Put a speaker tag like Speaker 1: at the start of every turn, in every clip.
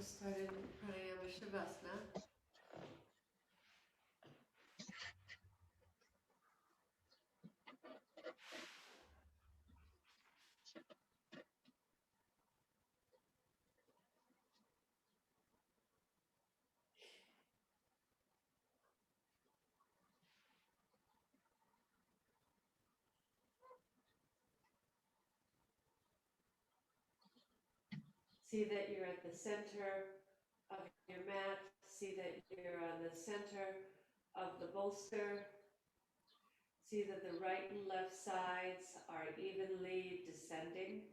Speaker 1: to start in Pranayama Shavasana. See that you're at the center of your mat. See that you're on the center of the bolster. See that the right and left sides are evenly descending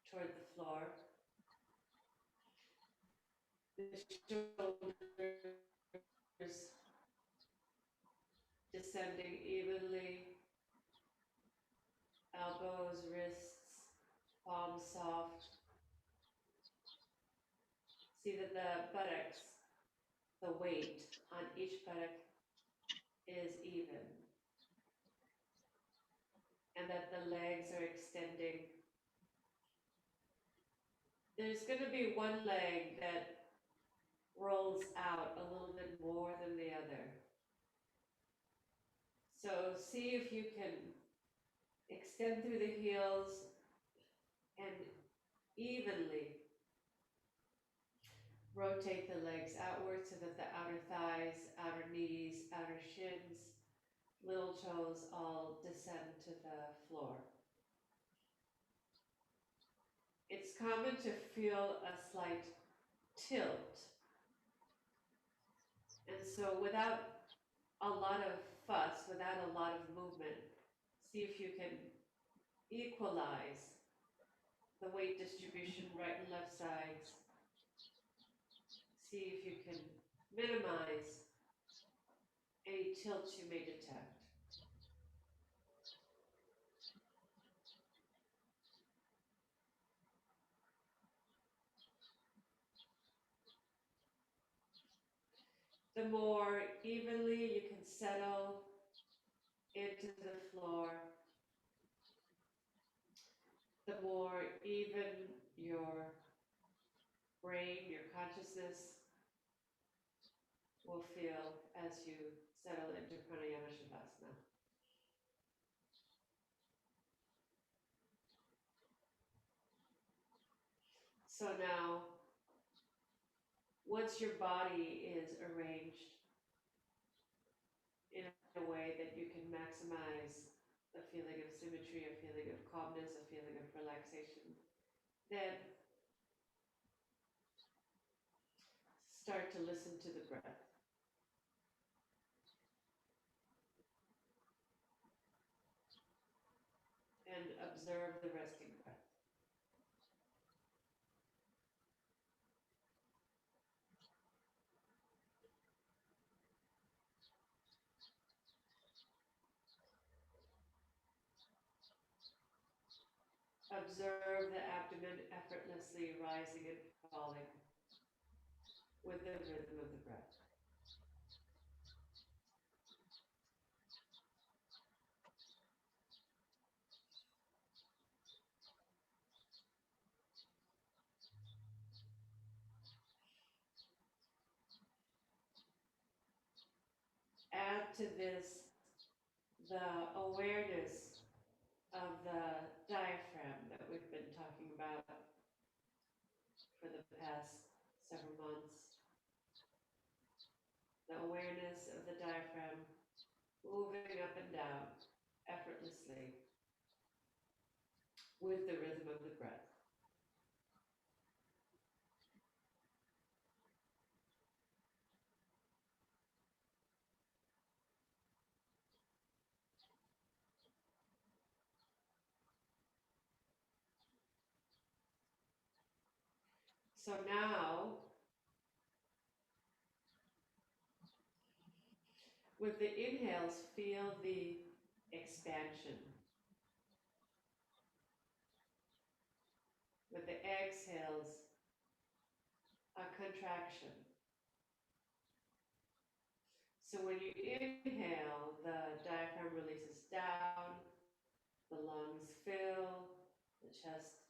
Speaker 1: toward the floor. The shoulders descending evenly. Elbows, wrists, palms soft. See that the buttocks, the weight on each buttock is even, and that the legs are extending. There's going to be one leg that rolls out a little bit more than the other. So see if you can extend through the heels and evenly rotate the legs outward so that the outer thighs, outer knees, outer shins, little toes all descend to the floor. It's common to feel a slight tilt. And so without a lot of fuss, without a lot of movement, see if you can equalize the weight distribution right and left sides. See if you can minimize any tilt you may detect. The more evenly you can settle into the floor, the more even your brain, your consciousness will feel as you settle into Pranayama Shavasana. So now, once your body is arranged in a way that you can maximize a feeling of symmetry, a feeling of calmness, a feeling of relaxation, then start to listen to the breath. And observe the resting breath. Observe the abdomen effortlessly rising and falling with the rhythm of the breath. Add to this the awareness of the diaphragm that we've been talking about for the past several months. The awareness of the diaphragm moving up and down effortlessly with the rhythm of the breath. So now, with the inhales, feel the expansion. With the exhales, a contraction. So when you inhale, the diaphragm releases down, the lungs fill, the chest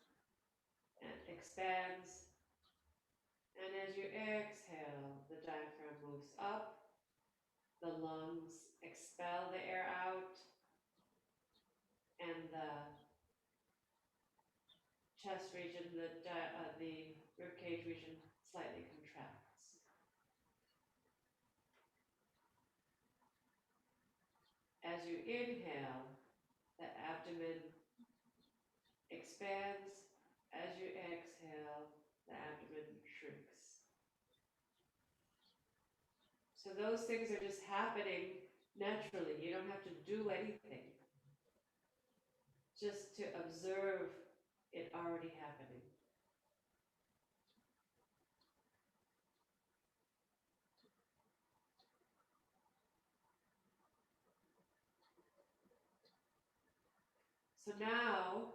Speaker 1: expands, and as you exhale, the diaphragm moves up, the lungs expel the air out, and the chest region, the ribcage region slightly contracts. As you inhale, the abdomen expands. As you exhale, the abdomen shrinks. So those things are just happening naturally. You don't have to do anything. Just to observe it already happening. So now,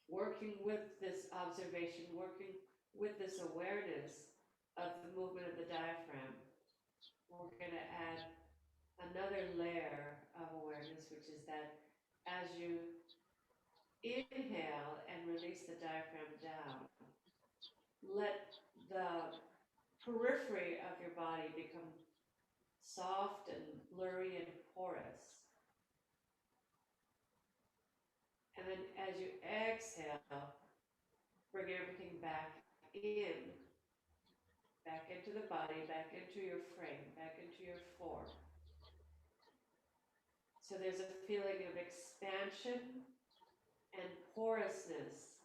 Speaker 1: working with this observation, working with this awareness of the movement of the diaphragm, we're going to add another layer of awareness, which is that as you inhale and release the diaphragm down, let the periphery of your body become soft and blurry and porous. And then as you exhale, bring everything back into the body, back into your frame, back into your form. So there's a feeling of expansion and porousness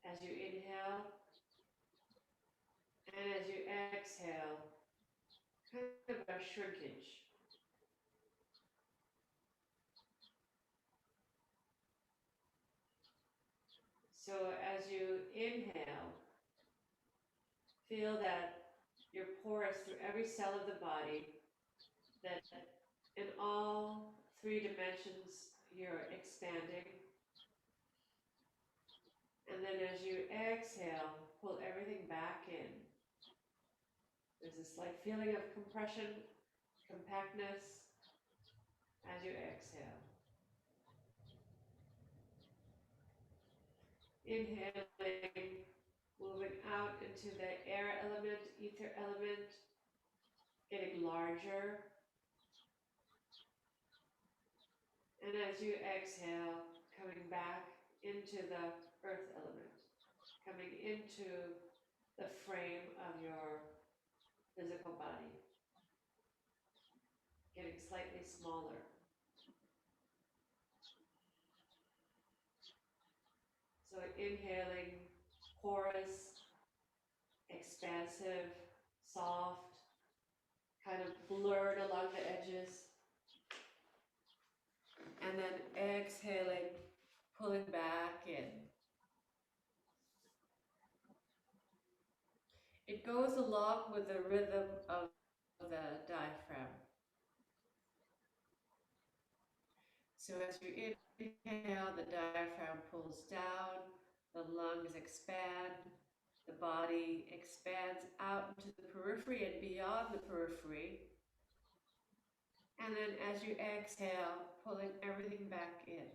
Speaker 1: as you inhale, and as you exhale, kind of a shrinkage. So as you inhale, feel that you're porous through every cell of the body, that in all three dimensions you're expanding. And then as you exhale, pull everything back in. There's a slight feeling of compression, compactness as you exhale. Inhaling, moving out into the air element, ether element, getting larger. And as you exhale, coming back into the earth element, coming into the frame of your physical body, getting slightly smaller. So inhaling, porous, expansive, soft, kind of blurred along the edges. And then exhaling, pulling back in. It goes along with the rhythm of the diaphragm. So as you inhale, the diaphragm pulls down, the lungs expand, the body expands out into the periphery and beyond the periphery. And then as you exhale, pulling everything back in.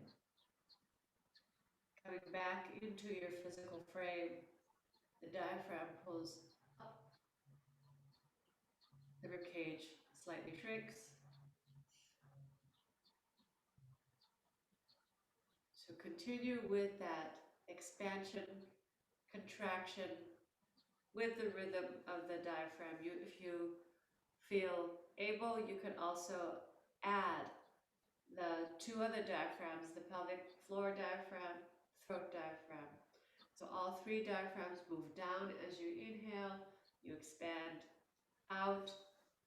Speaker 1: Coming back into your physical frame, the diaphragm pulls up. The ribcage slightly shrinks. So continue with that expansion, contraction, with the rhythm of the diaphragm. If you feel able, you can also add the two other diaphragms, the pelvic floor diaphragm, throat diaphragm. So all three diaphragms move down as you inhale, you expand out,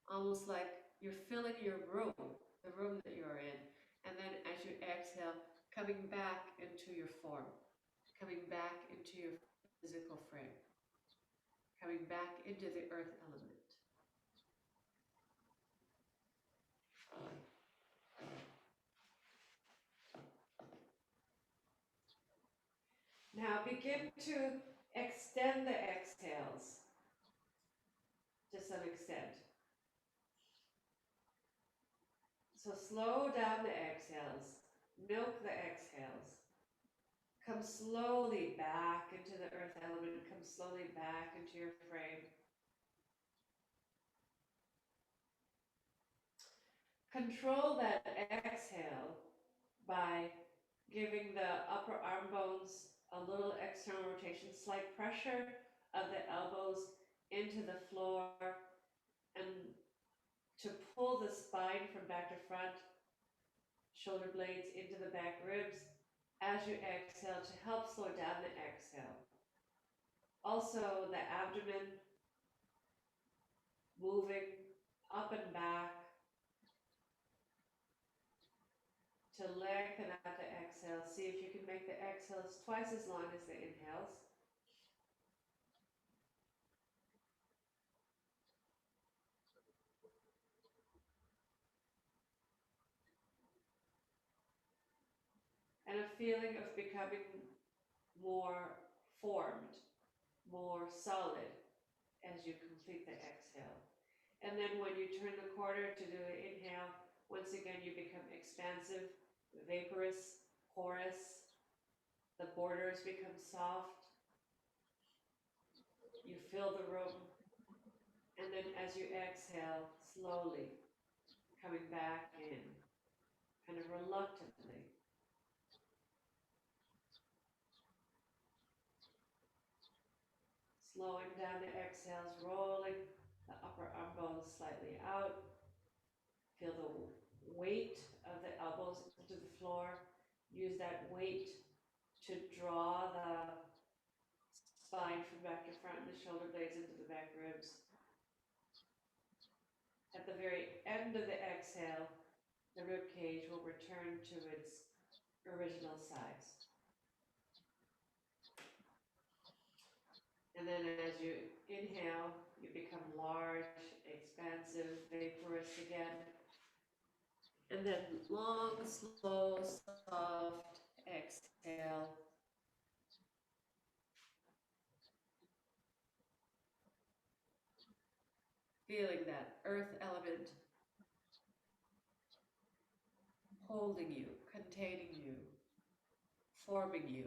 Speaker 1: almost like you're filling your room, the room that you're in. And then as you exhale, coming back into your form, coming back into your physical frame, coming back into the earth element. Now begin to extend the exhales to some extent. So slow down the exhales, milk the exhales. Come slowly back into the earth element, come slowly back into your frame. Control that exhale by giving the upper arm bones a little external rotation, slight pressure of the elbows into the floor, and to pull the spine from back to front, shoulder blades into the back ribs as you exhale to help slow down the exhale. Also, the abdomen moving up and back to lengthen out the exhale. See if you can make the exhales twice as long as the inhales. And a feeling of becoming more formed, more solid as you complete the exhale. And then when you turn the corner to do the inhale, once again you become expansive, vaporous, porous. The borders become soft. You fill the room. And then as you exhale, slowly coming back in, kind of reluctantly. Slowing down the exhales, rolling the upper arm bones slightly out. Feel the weight of the elbows into the floor. Use that weight to draw the spine from back to front and the shoulder blades into the back ribs. At the very end of the exhale, the rib cage will return to its original size. And then as you inhale, you become large, expansive, vaporous again. And then long, slow, soft exhale. Feeling that earth element holding you, containing you, forming you.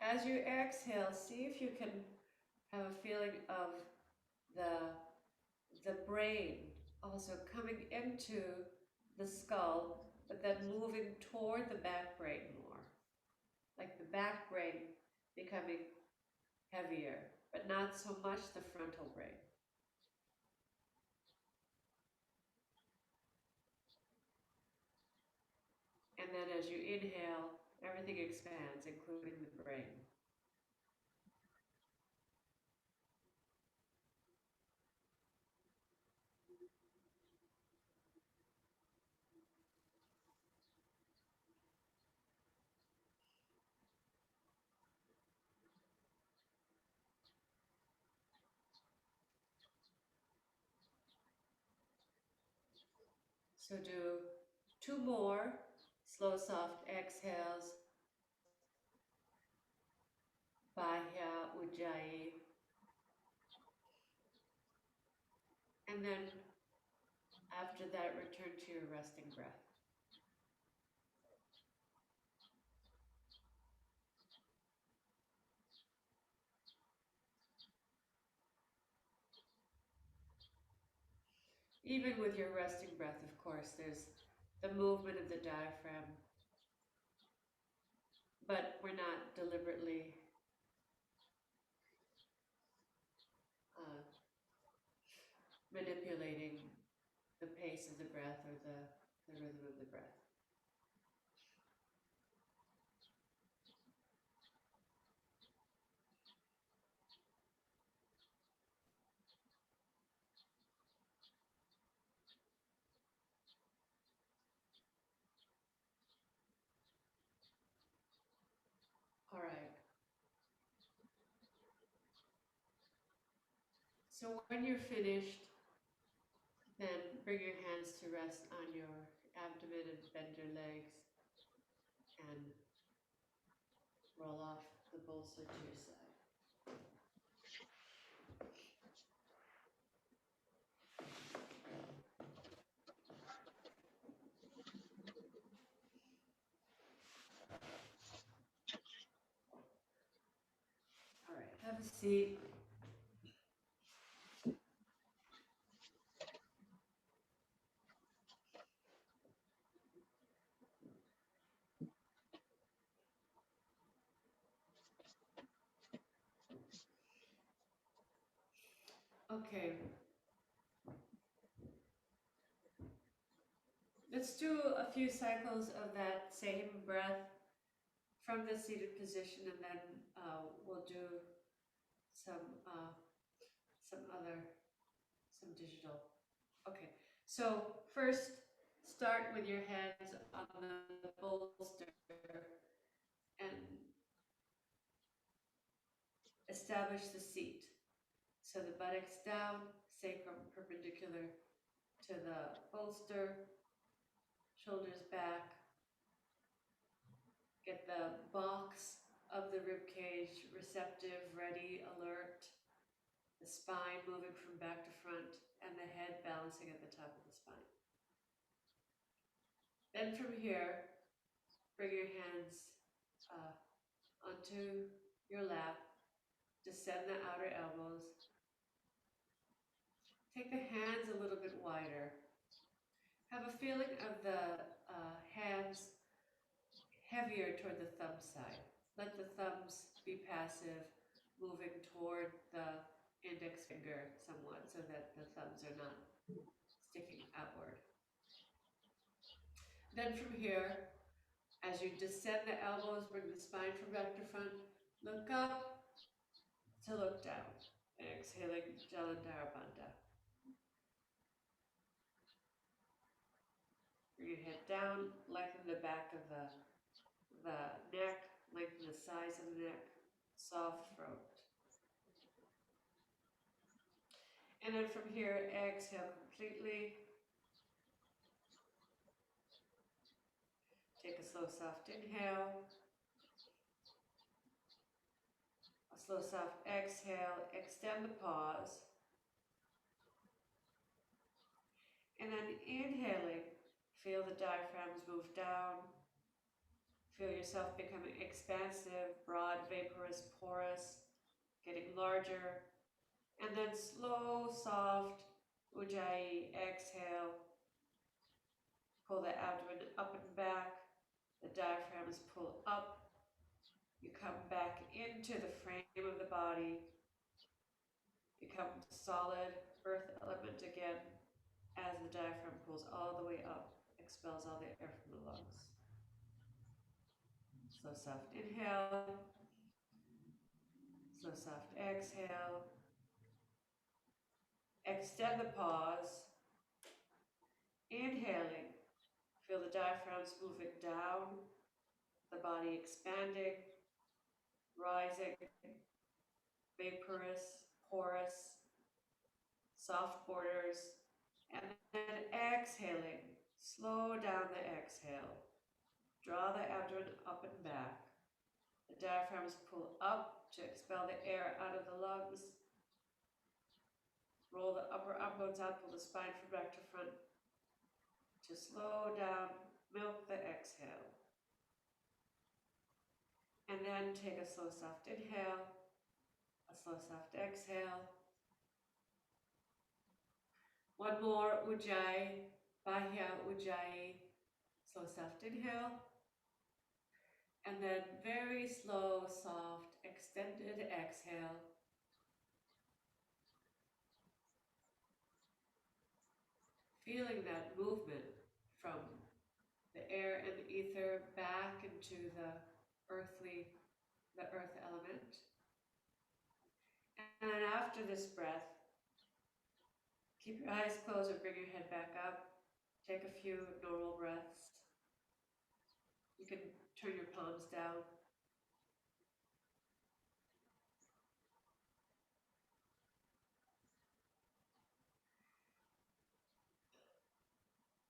Speaker 1: As you exhale, see if you can have a feeling of the brain also coming into the skull, but then moving toward the back brain more. Like the back brain becoming heavier, but not so much the frontal brain. And then as you inhale, everything expands, including the brain. So do 2 more slow, soft exhales. Bahya Ujjayi. And then after that, return to your resting breath. Even with your resting breath, of course, there's the movement of the diaphragm, but we're not deliberately manipulating the pace of the breath or the rhythm of the breath. All right. So when you're finished, then bring your hands to rest on your abdomen and bend your legs and roll off the bolster to your side. seat. Okay. Let's do a few cycles of that same breath from the seated position, and then we'll do some digital. Okay, so first start with your hands on the bolster and establish the seat. So the buttocks down, sacrum perpendicular to the bolster, shoulders back. Get the box of the rib cage receptive, ready, alert. The spine moving from back to front, and the head balancing at the top of the spine. Then from here, bring your hands onto your lap, descend the outer elbows. Take the hands a little bit wider. Have a feeling of the hands heavier toward the thumb side. Let the thumbs be passive, moving toward the index finger somewhat so that the thumbs are not sticking outward. Then from here, as you descend the elbows, bring the spine from back to front, look up to look down. Exhaling Jalandhara Bandha. Bring your head down, lengthen the back of the neck, lengthen the sides of the neck, soft throat. And then from here, exhale completely. Take a slow, soft inhale. A slow, soft exhale. Extend the pause. And then inhaling, feel the diaphragms move down. Feel yourself becoming expansive, broad, vaporous, porous, getting larger. And then slow, soft Ujjayi exhale. Pull the abdomen up and back. The diaphragms pull up. You come back into the frame of the body. Become solid earth element again as the diaphragm pulls all the way up, expels all the air from the lungs. Slow, soft inhale. Slow, soft exhale. Extend the pause. Inhaling. Feel the diaphragms moving down, the body expanding, rising, vaporous, porous, soft borders, and then exhaling. Slow down the exhale. Draw the abdomen up and back. The diaphragms pull up to expel the air out of the lungs. Roll the upper arm bones out, pull the spine from back to front. To slow down, milk the exhale. And then take a slow, soft inhale, a slow, soft exhale. One more Ujjayi, Bahya Ujjayi, slow, soft inhale. And then very slow, soft, extended exhale. Feeling that movement from the air and the ether back into the earth element. And then after this breath, keep your eyes closed or bring your head back up. Take a few normal breaths. You can turn your palms down.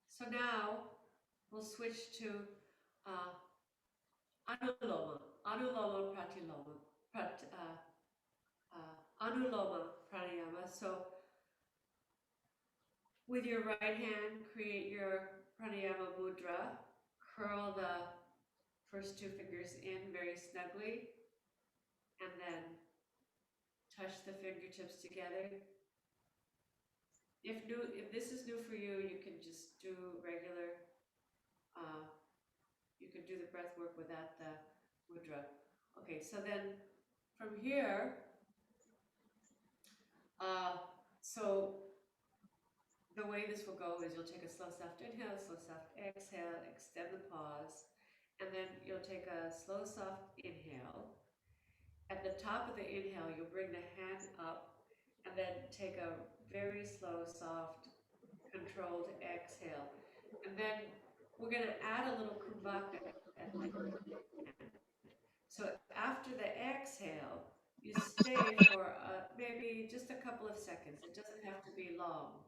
Speaker 1: So now we'll switch to Anuloma Pratiloma, Anuloma Pranayama. So with your right hand, create your Pranayama Mudra. Curl the first two fingers in very snugly, and then touch the fingertips together. If this is new for you, you can just do regular, you can do the breath work without the mudra. Okay, so then from here, so the way this will go is you'll take a slow, soft inhale, slow, soft exhale, extend the pause, and then you'll take a slow, soft inhale. At the top of the inhale, you'll bring the hand up, and then take a very slow, soft, controlled exhale. And then we're going to add a little kumbhaka at the end. So after the exhale, you stay for maybe just a couple of seconds. It doesn't have to be long.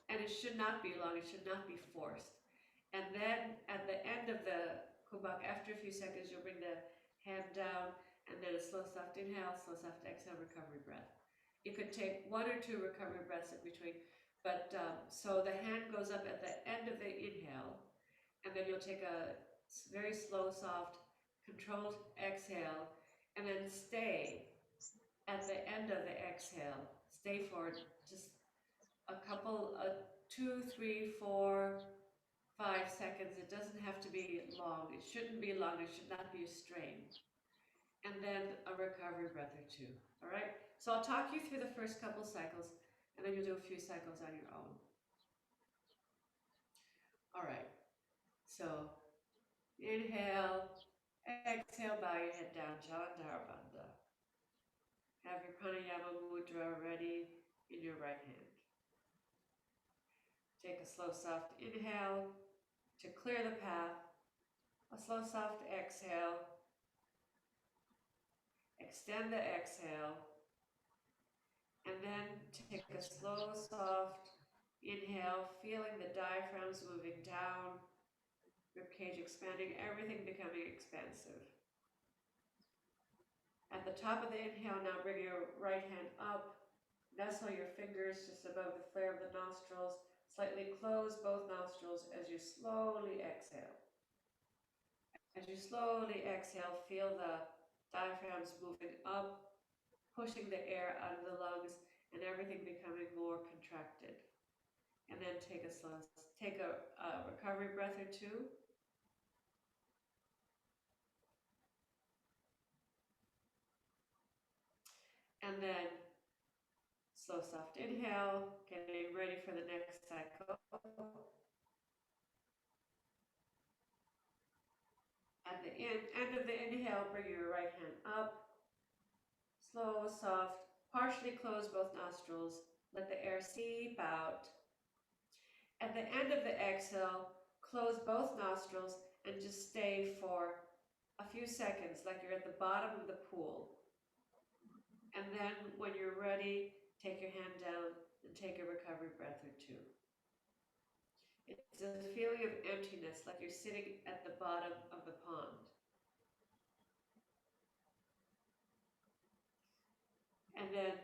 Speaker 1: And it should not be long, it should not be forced. And then at the end of the kumbhaka, after a few seconds, you'll bring the hand down, and then a slow, soft inhale, slow, soft exhale, recovery breath. You could take 1 or 2 recovery breaths in between, but so the hand goes up at the end of the inhale, and then you'll take a very slow, soft, controlled exhale, and then stay at the end of the exhale. Stay for just a couple, 2, 3, 4, 5 seconds. It doesn't have to be long. It shouldn't be long. It should not be a strain. And then a recovery breath or 2. All right? So I'll talk you through the first couple cycles, and then you'll do a few cycles on your own. All right. So inhale, exhale, bow your head down, Jalandhara Bandha. Have your pranayama mudra ready in your right hand. Take a slow, soft inhale to clear the path. A slow, soft exhale. Extend the exhale. And then take a slow, soft inhale, feeling the diaphragms moving down, ribcage expanding, everything becoming expansive. At the top of the inhale, now bring your right hand up. Nestle your fingers just above the flare of the nostrils. Slightly close both nostrils as you slowly exhale. As you slowly exhale, feel the diaphragms moving up, pushing the air out of the lungs, and everything becoming more contracted. And then take a recovery breath or 2. And then slow, soft inhale, getting ready for the next cycle. At the end of the inhale, bring your right hand up. Slow, soft, partially close both nostrils. Let the air seep out. At the end of the exhale, close both nostrils and just stay for a few seconds, like you're at the bottom of the pool. And then when you're ready, take your hand down and take a recovery breath or 2. It's a feeling of emptiness, like you're sitting at the bottom of the pond. And then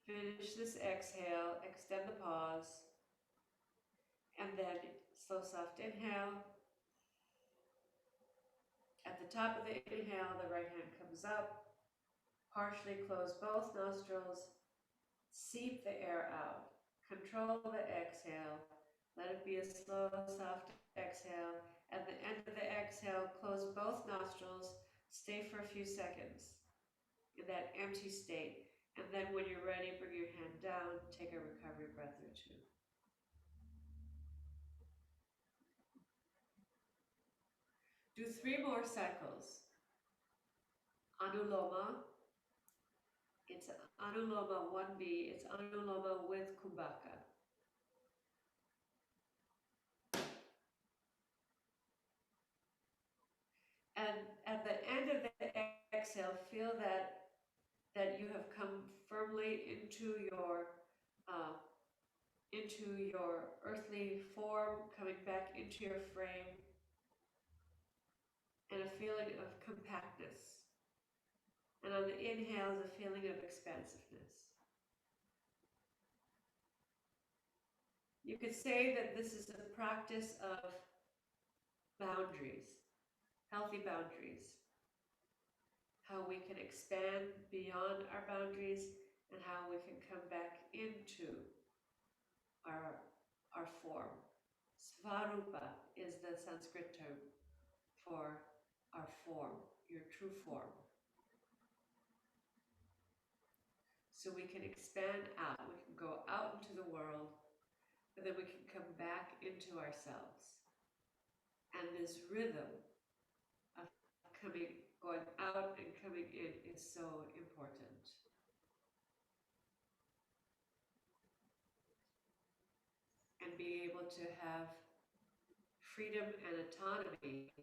Speaker 1: finish this exhale, extend the pause, and then slow, soft inhale. At the top of the inhale, the right hand comes up, partially close both nostrils, seep the air out, control the exhale, let it be a slow, soft exhale. At the end of the exhale, close both nostrils, stay for a few seconds in that empty state. And then when you're ready, bring your hand down, take a recovery breath or 2. Do 3 more cycles. Anuloma. It's Anuloma 1B. It's Anuloma with Kumbhaka. And at the end of the exhale, feel that you have come firmly into your earthly form, coming back into your frame, and a feeling of compactness. And on the inhale is a feeling of expansiveness. You could say that this is a practice of boundaries, healthy boundaries. how we can expand beyond our boundaries, and how we can come back into our form. Svarupa is the Sanskrit term for our form, your true form. So we can expand out, we can go out into the world, and then we can come back into ourselves. And this rhythm of going out and coming in is so important. And being able to have freedom and autonomy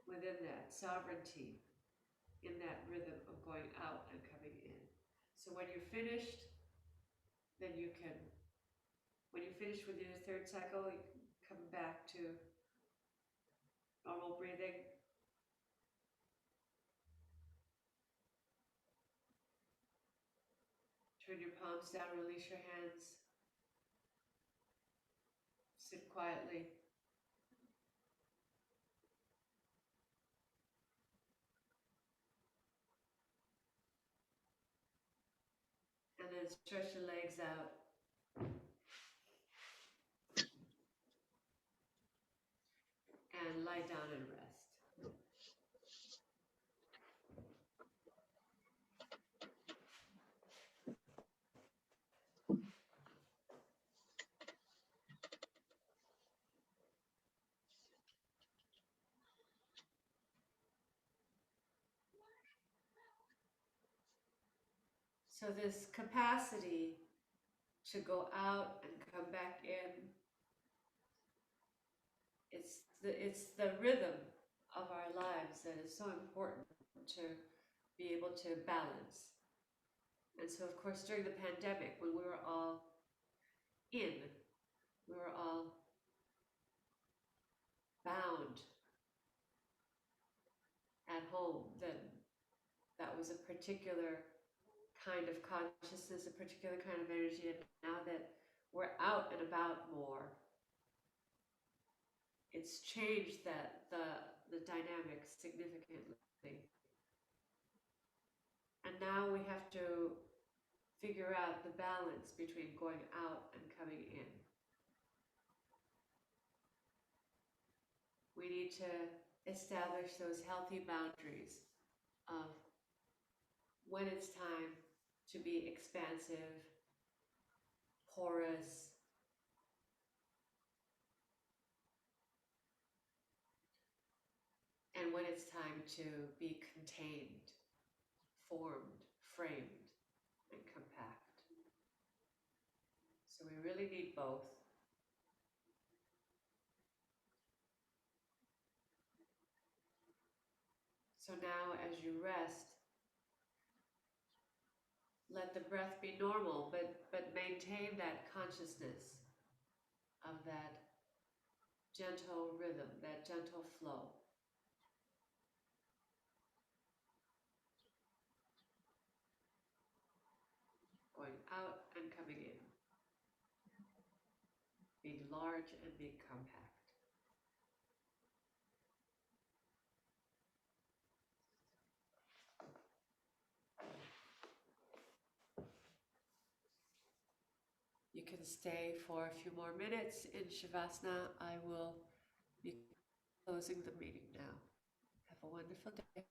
Speaker 1: within that, sovereignty in that rhythm of going out and coming in. So when you're finished, then you can, when you finish with your third cycle, you can come back to normal breathing. Turn your palms down, release your hands. Sit quietly. And then stretch the legs out. And lie down and rest. So this capacity to go out and come back in, it's the rhythm of our lives that is so important to be able to balance. And so of course during the pandemic, when we were all bound at home, then that was a particular kind of consciousness, a particular kind of energy. And now that we're out and about more, it's changed the dynamics significantly. And now we have to figure out the balance between going out and coming in. We need to establish those healthy boundaries of when it's time to be expansive, porous, and when it's time to be contained, formed, framed, and compact. So we really need both. So now as you rest, let the breath be normal, but maintain that consciousness of that gentle rhythm, that gentle flow. Going out and coming in. Being large and being compact. You can stay for a few more minutes in Shavasana. I will be closing the meeting now. Have a wonderful day.